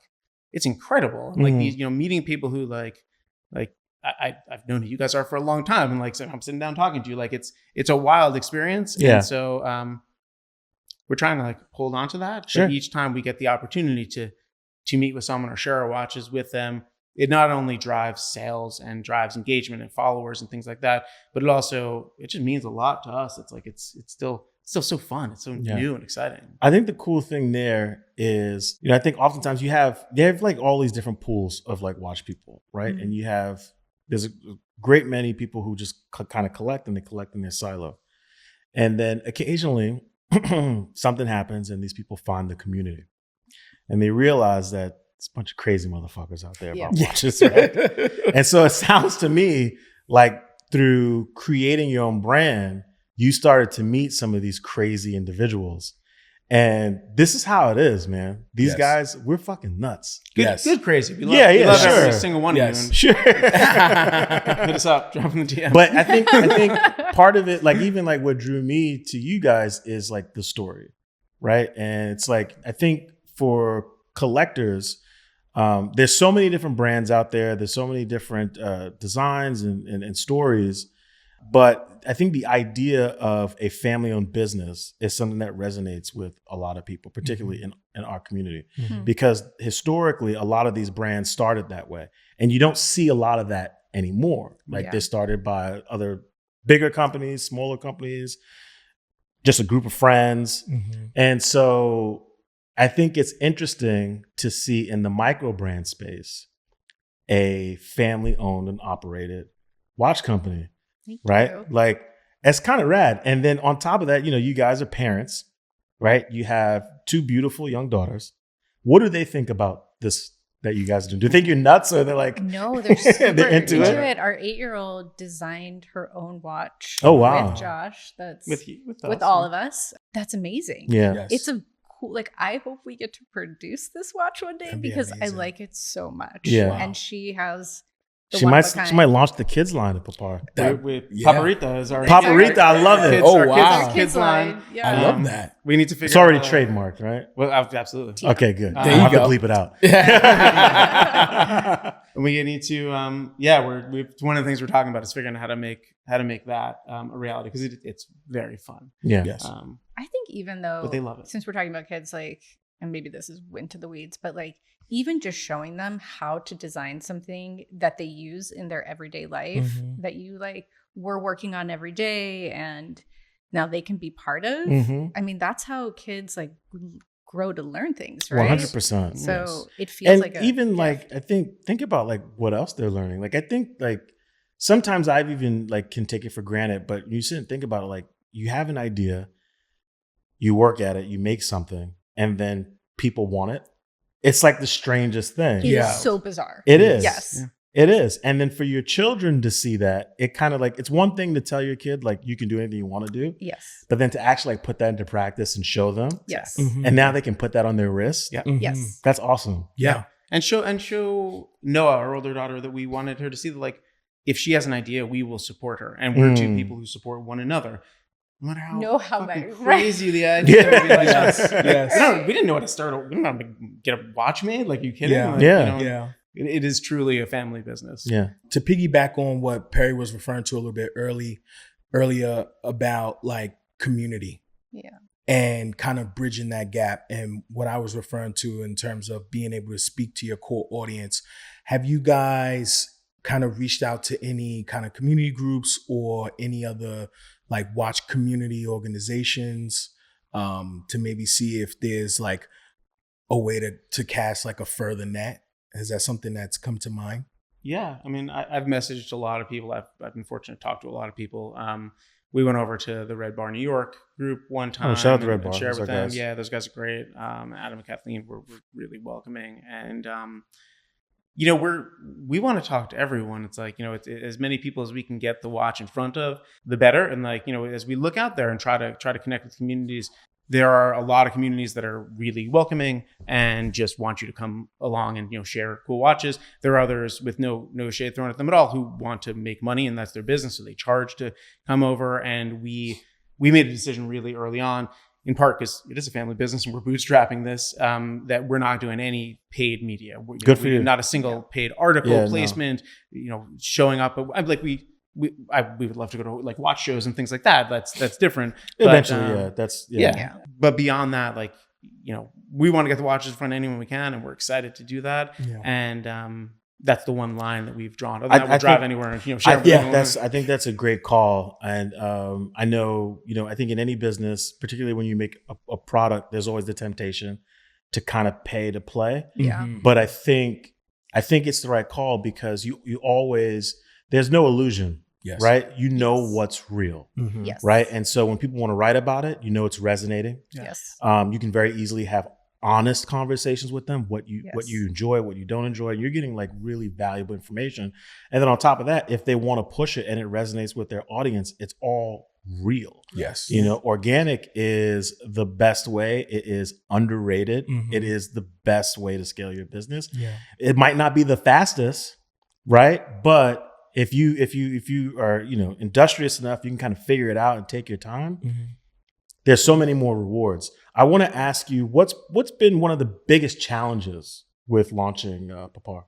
it's incredible. And like these meeting people who like I've known who you guys are for a long time, and like so I'm sitting down talking to you. Like it's a wild experience. Yeah. And so we're trying to like hold on to that. Sure. But each time we get the opportunity to meet with someone or share our watches with them, it not only drives sales and drives engagement and followers and things like that, but it just means a lot to us. It's like it's still so fun. It's so new and exciting. I think the cool thing there is, I think oftentimes they have like all these different pools of like watch people, right? Mm-hmm. And there's a great many people who just kind of collect, and they collect in their silo. And then occasionally something happens and these people find the community and they realize that there's a bunch of crazy motherfuckers out there about watches, right? And so it sounds to me like through creating your own brand, you started to meet some of these crazy individuals. And this is how it is, man. These guys, we're fucking nuts. Good crazy. We love, we love every sure. single one of you. Sure. Hit us up, drop in the DM. But I think part of it, like even like what drew me to you guys is like the story, right? And it's like, I think for collectors, there's so many different brands out there. There's so many different designs and stories. But I think the idea of a family-owned business is something that resonates with a lot of people, particularly in our community, because historically, a lot of these brands started that way. And you don't see a lot of that anymore. Like they're started by other bigger companies, smaller companies, just a group of friends. And so I think it's interesting to see in the micro brand space, a family-owned and operated watch company. Right? Like, it's kind of rad. And then on top of that, you guys are parents, right? You have two beautiful young daughters. What do they think about this that you guys do? Do you think you're nuts, or they're like, No, they're super they're into into it? it. Our 8-year-old designed her own watch. Oh, wow. With Josh. That's with with all of us. That's amazing. Yeah. Yes. It's a cool, like, I hope we get to produce this watch one day That'd be because amazing. I like it so much. Yeah. And she has the She one might of a kind. she might launch the kids line at Papar. Paparita is our Paparita, I love it. Oh, our wow. kids, kids line. Yeah. I love that. We need to figure. It's already out, trademarked, right? Well, absolutely. Okay, good. There I you have to go. bleep it out. And we need to, it's one of the things we're talking about is figuring out how to make that a reality because it's very fun. Yeah. Yes. I think even though, But they love it. since we're talking about kids, like, and maybe this is into the weeds, but like, even just showing them how to design something that they use in their everyday life that you like, we're working on every day and now they can be part of. I mean, that's how kids like grow to learn things, right? 100%. So it feels And like a even gift. like, I think about like what else they're learning. Like, I think like sometimes I've even like can take it for granted, but you sit and think about it. Like, you have an idea, you work at it, you make something, and then people want it. It's like the strangest thing. It is so bizarre. It is. Yes. Yeah. It is. And then for your children to see that, it kind of like, it's one thing to tell your kid, like, you can do anything you want to do. Yes. But then to actually like put that into practice and show them. Yes. And now they can put that on their wrist. Yeah. Yes. That's awesome. Yeah. And show Noah, our older daughter, that we wanted her to see that, like, if she has an idea, we will support her. And we're two people who support one another. No matter how fucking crazy the idea would be. Like, Yes. we didn't know how to start. We didn't know how to get a watch made. Like, you kidding? Yeah. Like, Yeah. you know, it is truly a family business. Yeah. To piggyback on what Perry was referring to a little bit earlier about like community. Yeah. And kind of bridging that gap and what I was referring to in terms of being able to speak to your core audience. Have you guys kind of reached out to any kind of community groups or any other like watch community organizations to maybe see if there's like a way to cast like a further net? Is that something that's come to mind? Yeah. I mean, I've messaged a lot of people. I've been fortunate to talk to a lot of people. We went over to the Red Bar New York group one time. Oh, shout out to Red and Bar. share Those with are them. guys. Yeah, those guys are great. Adam and Kathleen were really welcoming. And, we want to talk to everyone. It's like, it's as many people as we can get the watch in front of, the better. And like, as we look out there and try to connect with communities, there are a lot of communities that are really welcoming and just want you to come along and, share cool watches. There are others with no shade thrown at them at all who want to make money, and that's their business. So they charge to come over. And we made a decision really early on, in part because it is a family business and we're bootstrapping this, that we're not doing any paid media. Good for you. Not a single paid article, Yeah, placement, showing up. I'm like, we would love to go to like watch shows and things like that. That's different. Eventually, But, yeah. But beyond that, like, we want to get the watches in front of anyone we can, and we're excited to do that. Yeah. And that's the one line that we've drawn. Other than that, we'll drive anywhere and share. I think that's a great call. And I know, I think in any business, particularly when you make a product, there's always the temptation to kind of pay to play. Yeah. But I think it's the right call because you always, there's no illusion, Yes. right? What's real, Yes. right? And so when people want to write about it, it's resonating. Yes. You can very easily have honest conversations with them, what you Yes. enjoy, what you don't enjoy. You're getting like really valuable information. And then on top of that, if they want to push it and it resonates with their audience, it's all real. Yes. Organic is the best way. It is underrated. It is the best way to scale your business. Yeah. It might not be the fastest, right? But if you are, industrious enough, you can kind of figure it out and take your time. There's so many more rewards. I want to ask you, what's been one of the biggest challenges with launching Papar?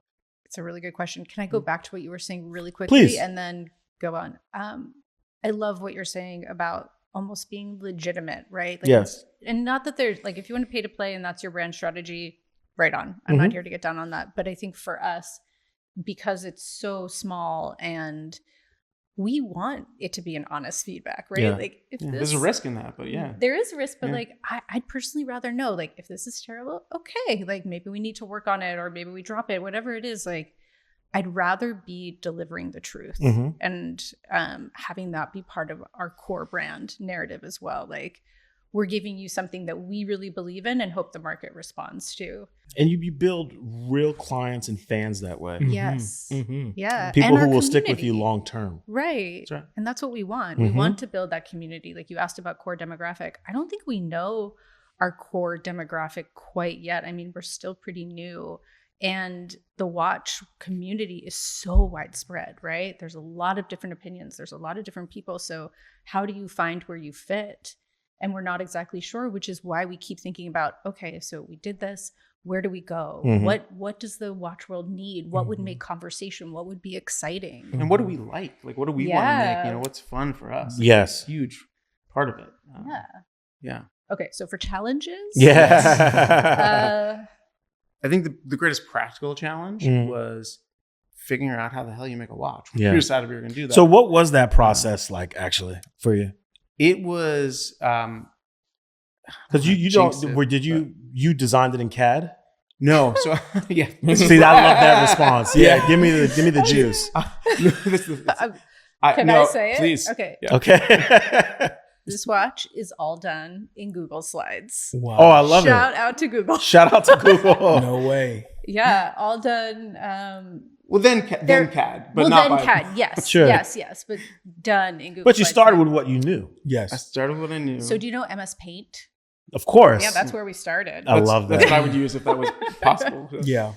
It's a really good question. Can I go back to what you were saying really quickly Please. and then go on? I love what you're saying about almost being legitimate, right? Like, Yes. And not that there's like, if you want to pay to play and that's your brand strategy, right on. I'm not here to get down on that. But I think for us, because it's so small and we want it to be an honest feedback, right? Yeah. Like if there's a risk in that, but yeah. there is a risk, but Yeah. like I'd personally rather know, like, if this is terrible, okay, like maybe we need to work on it or maybe we drop it, whatever it is. Like, I'd rather be delivering the truth and having that be part of our core brand narrative as well. Like, we're giving you something that we really believe in and hope the market responds to. And you build real clients and fans that way. Yes. Yeah. People And who our will stick with you community. long term. Right. That's right. And that's what we want. We want to build that community. Like you asked about core demographic. I don't think we know our core demographic quite yet. I mean, we're still pretty new. And the watch community is so widespread, right? There's a lot of different opinions. There's a lot of different people. So how do you find where you fit? And we're not exactly sure, which is why we keep thinking about, okay, so we did this. Where do we go? What does the watch world need? What would make conversation? What would be exciting? And what do we like? Like, what do we want to make? You know, what's fun for us? Yes. It's a huge part of it. Yeah. Okay, so for challenges, Yeah. I think the greatest practical challenge was figuring out how the hell you make a watch. Yeah. We decided we were going to do that. So what was that process like actually for you? It was Because you you designed it in CAD? no. So yeah. See, I love that response. Yeah, give me the juice. Can I say it? Please. Okay. Yeah. Okay. This watch is all done in Google Slides. Wow. Oh, I love Shout it. out to Google. Shout out to Google. No way. Yeah, all done. Well, then CAD, but not then by CAD. Yes, Sure. yes, but done in Google. But you Slides. started with what you knew. I Yes. started what I knew. So do you know MS Paint? Of course. Yeah, that's where we started. I love that. That's what I would use if that was possible. Yeah.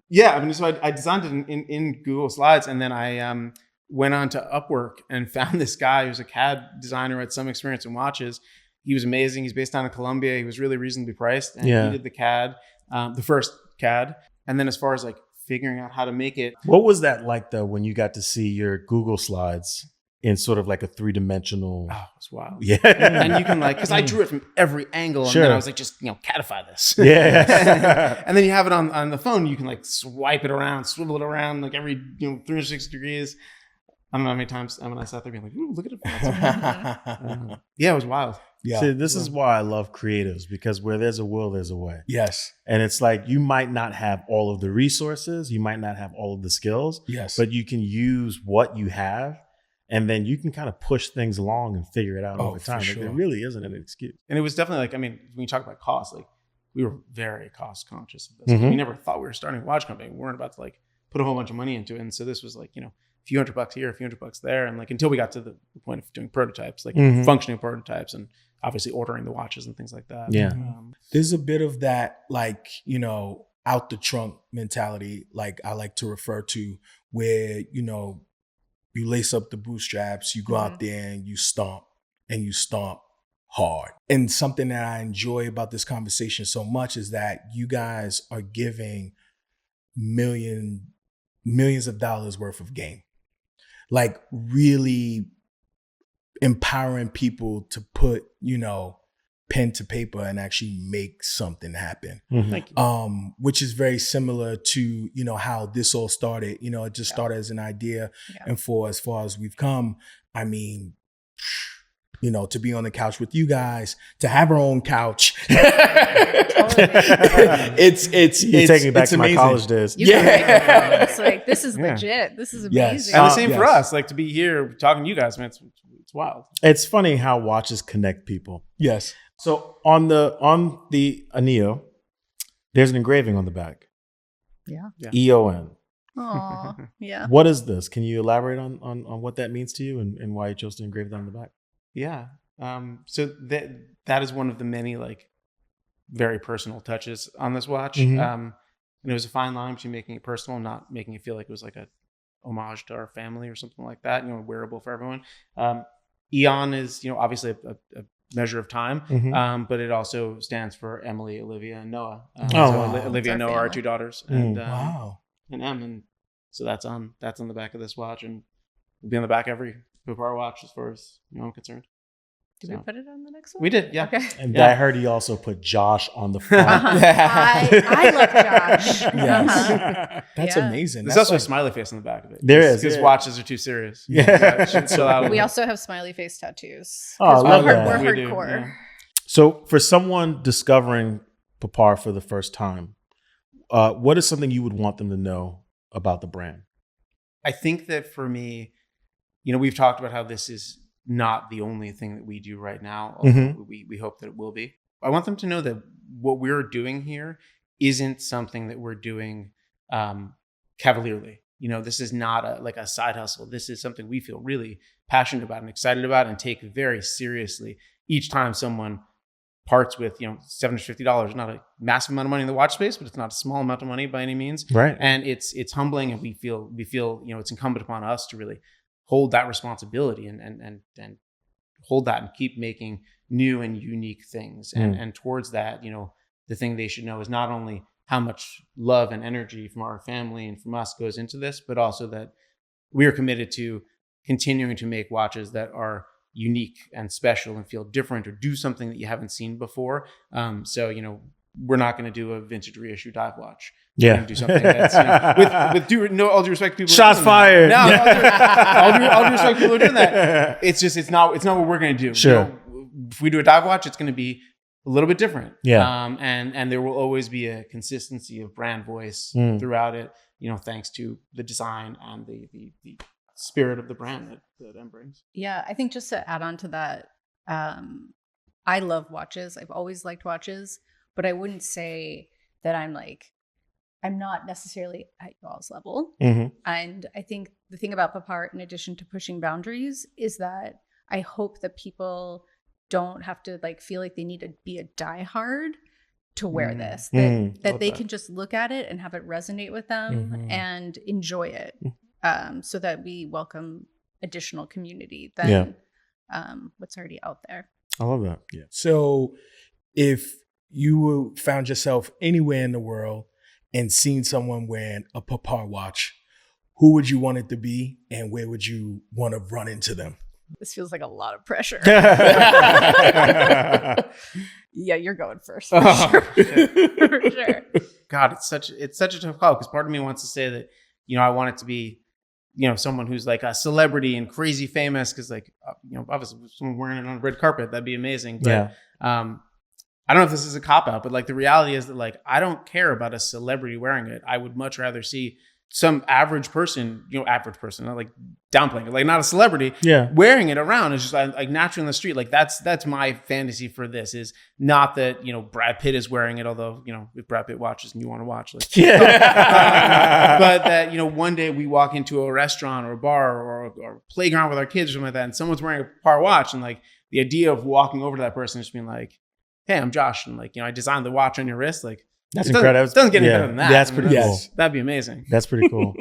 Yeah. I mean, so I designed it in Google Slides, and then I went on to Upwork and found this guy who's a CAD designer with some experience in watches. He was amazing. He's based down in Colombia. He was really reasonably priced, and he did the CAD, the first CAD. And then as far as like figuring out how to make it, What was that like though when you got to see your Google Slides in sort of like a 3-dimensional? oh, it's wild. Yeah. And you can like, because I drew it from every angle, and Sure. then I was like, just cadify this. Yeah. And then you have it on the phone. You can like swipe it around, swivel it around like every 360 degrees. I don't know how many times I sat there being like, ooh, look at it. Yeah, it was wild. Yeah. See, this is why I love creatives, because where there's a will, there's a way. Yes. And it's like you might not have all of the resources, you might not have all of the skills, Yes. but you can use what you have, and then you can kind of push things along and figure it out Oh, over for time. Like, sure. there really isn't an excuse. And it was definitely like, I mean, when you talk about cost, like we were very cost conscious of this. Mhm. We never thought we were starting a watch company. We weren't about to like put a whole bunch of money into it. And so this was like, a few $100 here, a few $100 there. And like, until we got to the point of doing prototypes, like Mhm. functioning prototypes, and obviously ordering the watches and things like that. Yeah. There's a bit of that, like, out the trunk mentality, like I like to refer to, where, you lace up the bootstraps, you go out there and you stomp hard. And something that I enjoy about this conversation so much is that you guys are giving millions of dollars worth of game, like really empowering people to put, pen to paper and actually make something happen. Thank you. Which is very similar to, how this all started. It just started as an idea. Yeah. And for as far as we've come, I mean, to be on the couch with you guys, to have our own couch. it's You're taking me back it's to my amazing. college days. You can make it Yeah. happen. It's like, this is Yeah. legit. This is Yes. amazing. And the same for yes. us, like to be here talking to you guys, man, it's wild. It's funny how watches connect people. Yes. So on the Anillo, there's an engraving on the back. Yeah. EON. Aw, yeah. What is this? Can you elaborate on what that means to you and why you chose to engrave that on the back? Yeah. So that is one of the many like very personal touches on this watch. Mhm. And it was a fine line between making it personal and not making it feel like it was like a homage to our family or something like that, wearable for everyone. Eon is, obviously a measure of time, Mhm. but it also stands for Emily, Olivia, and Noah. wow. Olivia It's our and Noah are our family. 2 daughters, and Wow. and Em, and so that's on the back of this watch, and will be on the back every Papar watch as far as I'm concerned. Did we put it on the next one? We did, yeah. Okay. And Yeah. I heard he also put Josh on the front. I love Josh. Yes. Uh-huh. That's Yeah. amazing. There's That's also a like- smiley face on the back of it. There is, Because yeah. watches are too serious. Yeah. It should chill out a We little. also have smiley face tattoos. Oh, I 'Cause love we're, that. we're We do, hardcore. yeah. So for someone discovering Papar for the first time, what is something you would want them to know about the brand? I think that for me, we've talked about how this is not the only thing that we do right now. Although we hope that it will be. I want them to know that what we're doing here isn't something that we're doing cavalierly. This is not a side hustle. This is something we feel really passionate about and excited about and take very seriously. Each time someone parts with, $750, not a massive amount of money in the watch space, but it's not a small amount of money by any means. Right. And it's humbling, and we feel, it's incumbent upon us to really hold that responsibility and hold that and keep making new and unique things. And towards that, the thing they should know is not only how much love and energy from our family and from us goes into this, but also that we are committed to continuing to make watches that are unique and special and feel different or do something that you haven't seen before. So, we're not going to do a vintage reissue dive watch. We're going to do something that's, all due respect to people. Shots fired. No, all due respect to people who are doing that. It's not what we're going to do. Sure. If we do a dive watch, it's going to be a little bit different. Yeah. And there will always be a consistency of brand voice throughout it, thanks to the design and the spirit of the brand that M brings. Yeah, I think just to add on to that, I love watches. I've always liked watches, but I wouldn't say that I'm not necessarily at y'all's level. And I think the thing about Papar, in addition to pushing boundaries, is that I hope that people don't have to feel like they need to be a diehard to wear this, that they can just look at it and have it resonate with them and enjoy it, so that we welcome additional community than what's already out there. I love that. Yeah. So if you found yourself anywhere in the world and seen someone wearing a Papar watch, who would you want it to be, and where would you want to run into them? This feels like a lot of pressure. Yeah, you're going first. For sure. God, it's such a tough call, because part of me wants to say that, I want it to be, someone who's like a celebrity and crazy famous, because obviously someone wearing it on a red carpet, that'd be amazing. But I don't know if this is a cop-out, but the reality is that I don't care about a celebrity wearing it. I would much rather see some average person, not downplaying it, not a celebrity, wearing it around. It's just naturally in the street. That's my fantasy for this, is not that, Brad Pitt is wearing it, although, if Brad Pitt watches and you want to watch, but that, one day we walk into a restaurant or a bar or playground with our kids or something like that, and someone's wearing a Papar watch, and the idea of walking over to that person and just being like, hey, I'm Josh, and I designed the watch on your wrist. That's incredible. It doesn't get any better than that. That's pretty cool. That'd be amazing. That's pretty cool.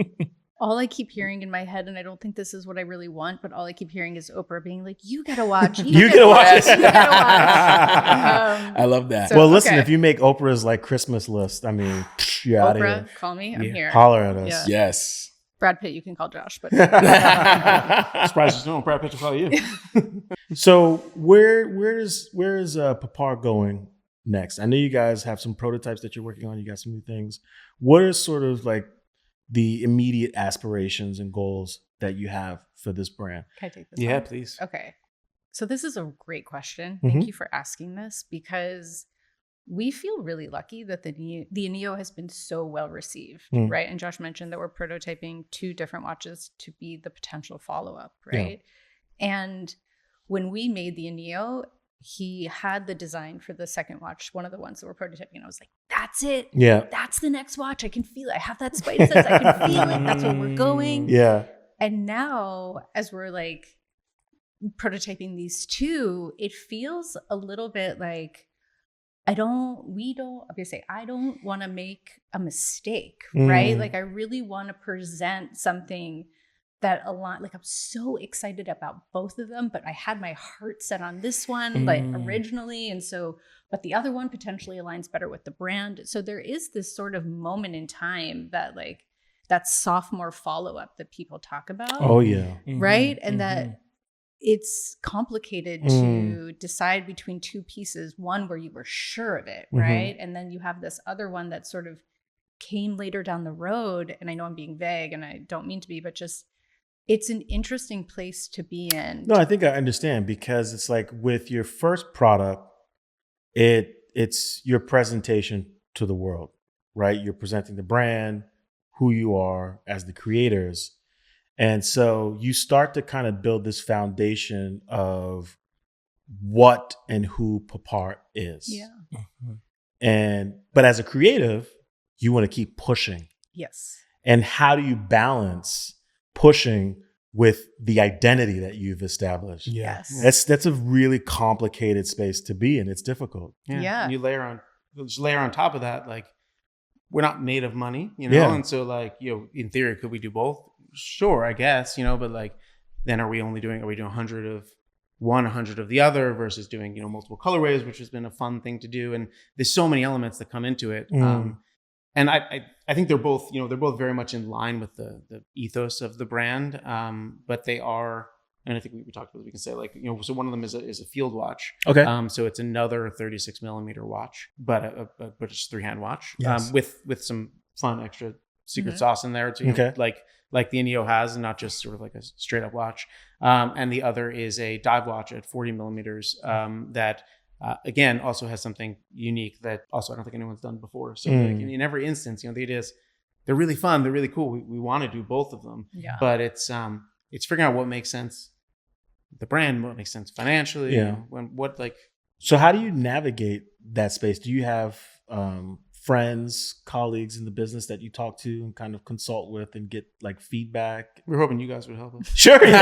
All I keep hearing in my head, and I don't think this is what I really want, but all I keep hearing is Oprah being like, you gotta watch. You gotta watch. You gotta watch. I love that. So, listen, if you make Oprah's Christmas list, you're out of here. Oprah, call me. I'm here. Holler at us. Yeah. Yes. Brad Pitt, you can call Josh, but surprised you don't. Brad Pitt to call you. So where is Papar going next? I know you guys have some prototypes that you're working on. You got some new things. What are sort of the immediate aspirations and goals that you have for this brand? Can I take this? Yeah, one? please. Okay. So this is a great question. Thank you for asking this, because we feel really lucky that the Anillo has been so well received, right? And Josh mentioned that we're prototyping 2 different watches to be the potential follow-up, right? Yeah. And when we made the Anillo, he had the design for the second watch, one of the ones that we're prototyping, and I was like, that's it. Yeah. That's the next watch. I can feel it. I have that spidey sense. I can feel it. That's where we're going. Yeah. And now, as we're prototyping these 2, it feels a little bit like I don't want to make a mistake, right? I really want to present something that I'm so excited about both of them, but I had my heart set on this one, originally. And so, but the other one potentially aligns better with the brand. So there is this sort of moment in time that that sophomore follow-up that people talk about. Oh yeah. Right. And that it's complicated to decide between 2 pieces, one where you were sure of it, right? And then you have this other one that sort of came later down the road. And I know I'm being vague and I don't mean to be, but just, it's an interesting place to be in. No, I think I understand, because it's with your first product, it's your presentation to the world, right? You're presenting the brand, who you are as the creators. And so you start to kind of build this foundation of what and who Papar is. Yeah. But as a creative, you want to keep pushing. Yes. And how do you balance pushing with the identity that you've established? Yes. That's a really complicated space to be in. It's difficult. Yeah. And you just layer on top of that, like, we're not made of money, you know? And so, like, you know, in theory, could we do both? Sure, I guess, you know, but like, then are we doing 100 of one, 100 of the other versus doing, you know, multiple colorways, which has been a fun thing to do. And there's so many elements that come into it. And I think they're both very much in line with the ethos of the brand. But they are, and I think we talked about it, we can say, like, you know, so one of them is a field watch. Okay. So it's another 36 millimeter watch, but it's a 3-hand watch. Yes. With some fun extra secret sauce in there too. Okay. Like the Anillo has, and not just sort of like a straight up watch. And the other is a dive watch at 40 millimeters that again also has something unique that also I don't think anyone's done before. So like in every instance, you know, the idea is they're really fun, they're really cool. We want to do both of them, but it's figuring out what makes sense, the brand, what makes sense financially. Yeah. So how do you navigate that space? Do you have friends, colleagues in the business that you talk to and kind of consult with and get like feedback? We're hoping you guys would help us. Sure. You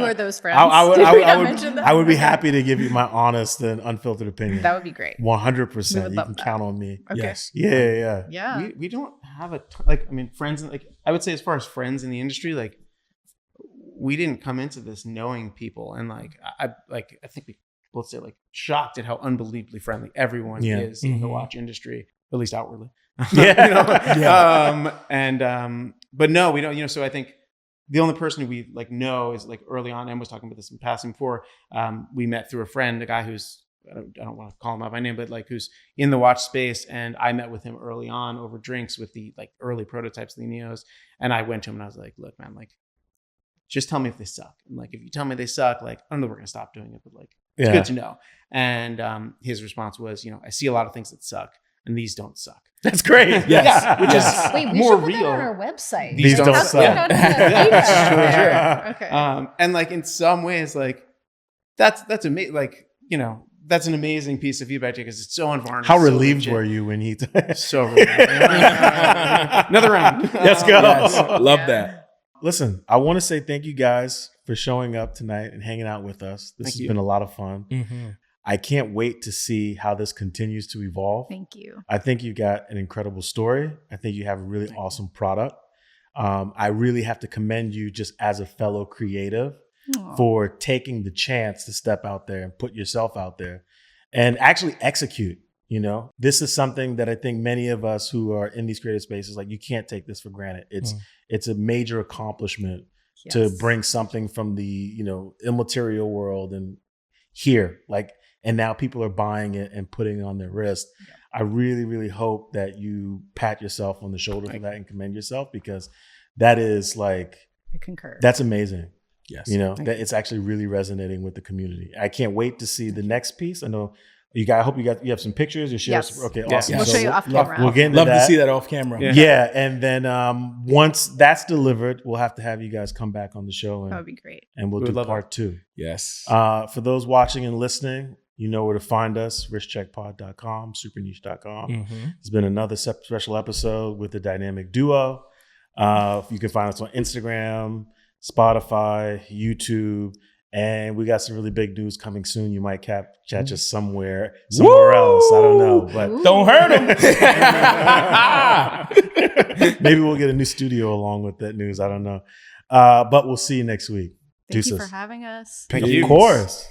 are those friends. I would be happy to give you my honest and unfiltered opinion. That would be great. 100%. You can count on me. Okay. Yes. Yeah. We don't have a like, I mean, friends, like I would say as far as friends in the industry, like we didn't come into this knowing people, and like I think we both say like shocked at how unbelievably friendly everyone is in the watch industry, at least outwardly. But no, we don't, you know, so I think the only person who we like know is like early on, and was talking about this in passing before, we met through a friend, a guy who's, I don't want to call him out by name, but like who's in the watch space. And I met with him early on over drinks with the like early prototypes of the Neos. And I went to him and I was like, look, man, like, just tell me if they suck. And like, if you tell me they suck, like, I don't know, we're going to stop doing it, but like, it's good to know. And his response was, you know, I see a lot of things that suck and these don't suck. That's great. Yes. Yeah, which is Wait, we more should put real. that on our website. These don't suck. Okay. And like in some ways, like that's amazing. Like, you know, that's an amazing piece of feedback because it's so unvarnished. How relieved were you when he? So relieved. Another round. Let's go. Yes. Love that. Listen, I want to say thank you guys for showing up tonight and hanging out with us. This has been a lot of fun. I can't wait to see how this continues to evolve. Thank you. I think you got an incredible story. I think you have a really awesome product. I really have to commend you just as a fellow creative for taking the chance to step out there and put yourself out there and actually execute. You know, this is something that I think many of us who are in these creative spaces, like, you can't take this for granted. It's a major accomplishment to bring something from the, you know, immaterial world and here, like, and now people are buying it and putting it on their wrist. I really, really hope that you pat yourself on the shoulder for that and commend yourself, because that is like, I concur. That's amazing. Yes. You know, that it's actually really resonating with the community. I can't wait to see the next piece. I know you hope you have some pictures or share. Yes. Okay, Yes. awesome. We'll So show you off camera. We'll get into Love that. to see that off camera. Yeah. And then once that's delivered, we'll have to have you guys come back on the show and, That would be great. and we'll We do would love part 2. Yes. For those watching and listening, you know where to find us, richcheckpod.com, superniche.com. It's been another special episode with the dynamic duo. You can find us on Instagram, Spotify, YouTube, and we got some really big news coming soon. You might catch us somewhere else. I don't know, but Don't hurt him. maybe we'll get a new studio along with that news. I don't know. But we'll see you next week. Thank you Deuces. for having us. Of course.